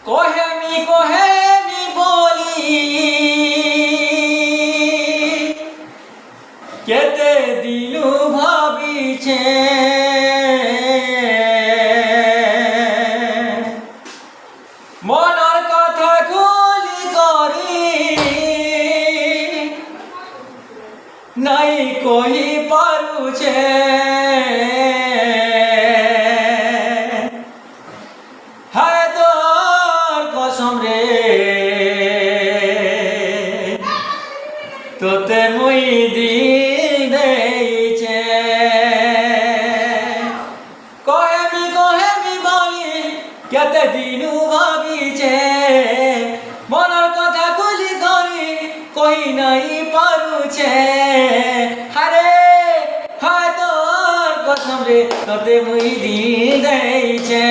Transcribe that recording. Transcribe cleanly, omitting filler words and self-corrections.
কহেমি বলি কেতে দিলু ভাবিছে মনের কথা গুলি করি নাই কহি পারুছে হায় তোর কসম রে তোতে মুই দিল দেইছে কহেমি বলি কেতে দিনু ভাবিছে মনের কথা গুলি করি কহি নাই পারুছে হারে হায় তোর কসম রে তোতে মুই দিল দেইছে।